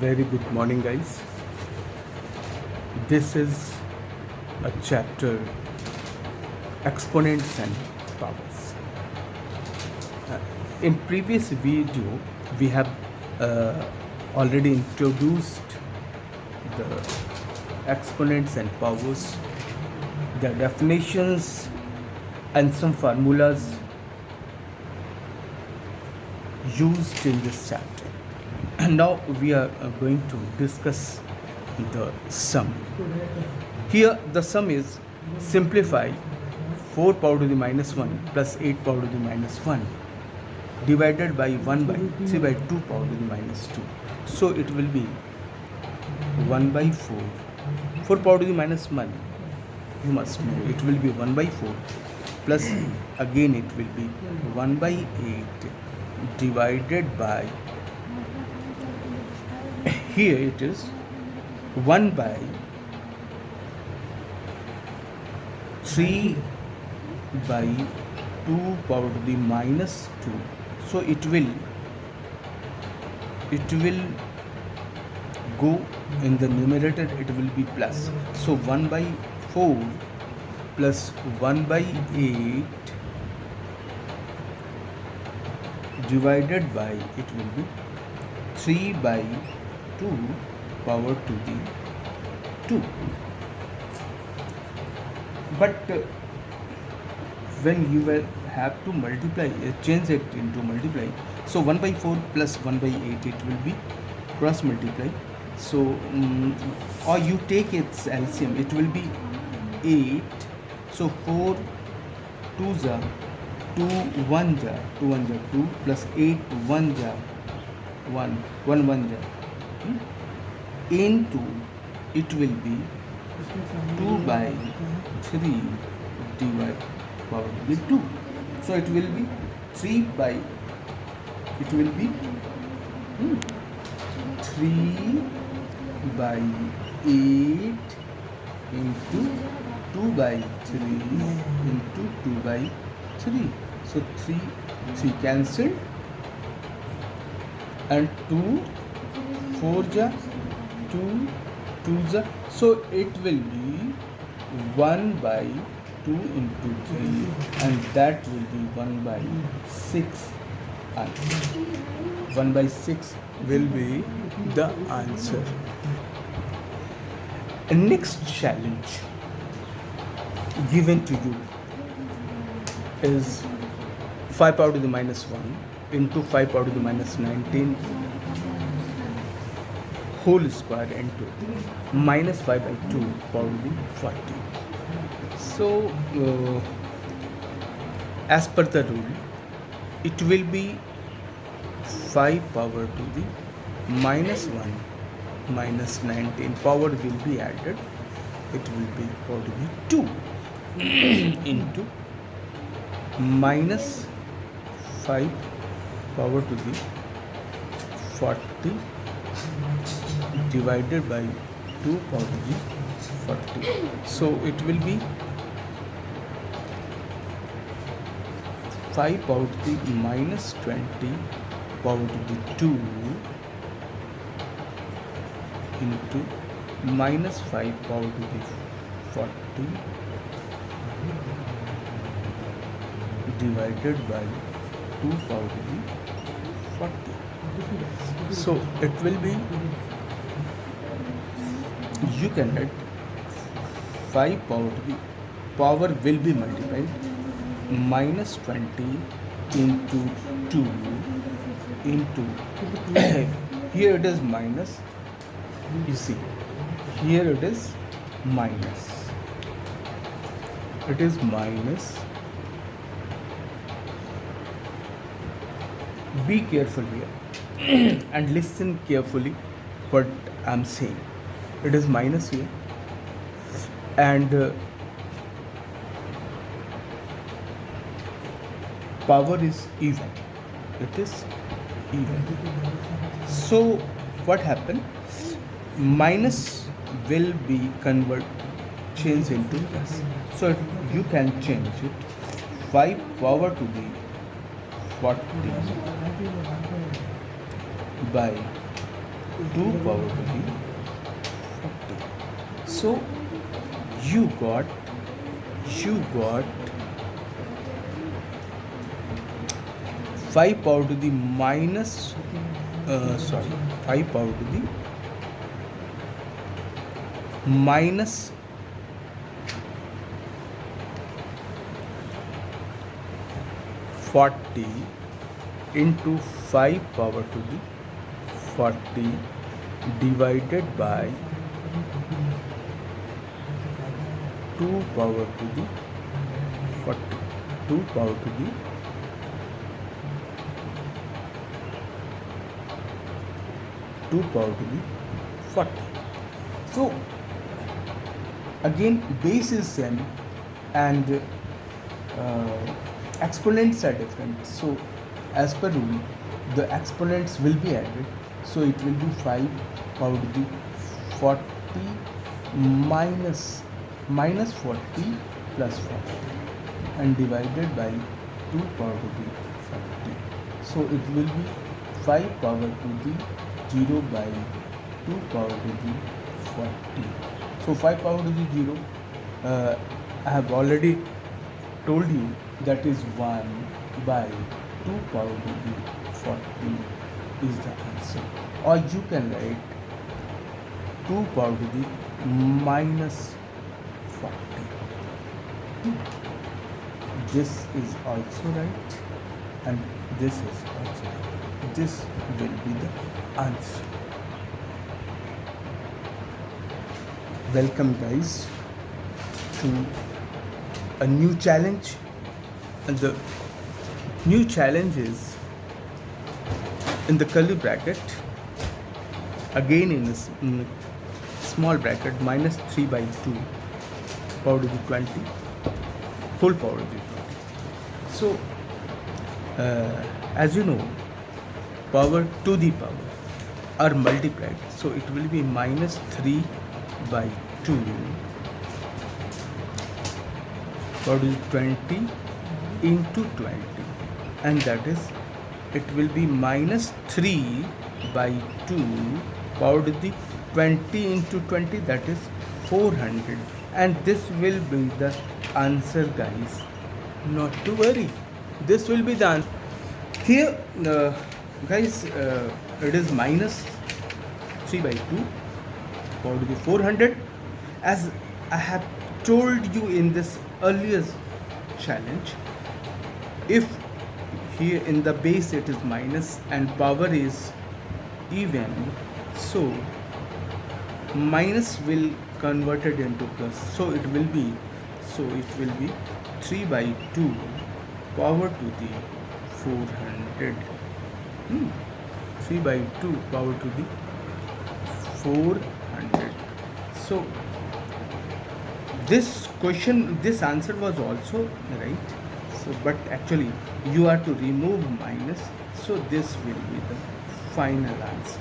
Very good morning, guys. This is a chapter exponents and powers. Uh, in previous video, we have uh, already introduced the exponents and powers, their definitions, and some formulas used in this chapter. And now we are going to discuss the sum. Here the sum is simplify 4 power to the minus 1 plus 8 power to the minus 1 divided by 1 by 3 by 2 power to the minus 2. So it will be 1 by 4. 4 power to the minus 1, you must know, it will be 1 by 4 plus again it will be 1 by 8 divided by, here it is 1 by 3 by 2 power to the minus 2. So it will go in the numerator, it will be plus. So 1 by 4 plus 1 by 8 divided by, it will be 3 by 2 power to the 2. But when you will have to multiply, change it into multiply. So 1 by 4 plus 1 by 8, it will be cross multiply. So or you take its LCM, it will be 8. So 4 2 ja 2 1 ja 2 1 ja 2 plus 8 1 ja 1 1 1 ja into, it will be 2 by 3 divided power with 2. So it will be 3 by, it will be 3 by 8 into 2 by 3 into 2 by 3. So 3 cancelled and 2 4 ja 2 2 ja. So it will be 1 by 2 into 3 and that will be 1 by 6 answer. 1 by 6 will be the answer. And next challenge given to you is 5 power to the minus 1 into 5 power to the minus 19 whole square into minus 5 by 2 power to the 40. So as per the rule, it will be 5 power to the minus 1 minus 19 power will be added, it will be power to the 2 into minus 5 power to the 40 divided by 2 power to the 40. So it will be 5 power to the minus 20 power to the 2 into minus 5 power to the 40 divided by 2 power to the 40. So it will be, you can add 5 power to the power will be multiplied minus 20 into 2 into here it is minus, you see here it is minus, it is minus. Be careful here and listen carefully what I'm saying. It is minus here and power is even, it is even. So what happened, minus will be changed into plus. So you can change it 5 power to the 40 by 2 power to the 40. So you got 5 power to the minus 5 power to the minus 40 into 5 power to the 40 divided by 2 power to the 40. 2 power to the 2 power to the 40. So again base is same and exponents are different. So as per rule the exponents will be added. So it will be 5 power to the 40 minus 40 plus 40 and divided by 2 power to the 40. So it will be 5 power to the 0 by 2 power to the 40. So 5 power to the 0 I have already told you that is 1 by 2 power to the 40 is the answer. Or you can write 2 power to the minus 40. This is also right and this is also right. This will be the answer. Welcome guys to a new challenge, and the new challenge is in the curly bracket, again in this small bracket, minus 3 by 2 power to the 20 whole power to the 20. So as you know, power to the power are multiplied, so it will be minus 3 by 2 power to the 20 into 20, and that is it will be minus 3 by 2 power to the 20 into 20, that is 400, and this will be the answer guys. Not to worry, this will be the answer. Here guys it is minus 3 by 2 power to the 400. As I have told you in this earlier challenge, if here in the base it is minus and power is even, so minus will converted into plus, so it will be 3 by 2 power to the 400. 3 by 2 power to the 400. So this question, this answer was also right. So but actually you are to remove minus, so this will be the final answer.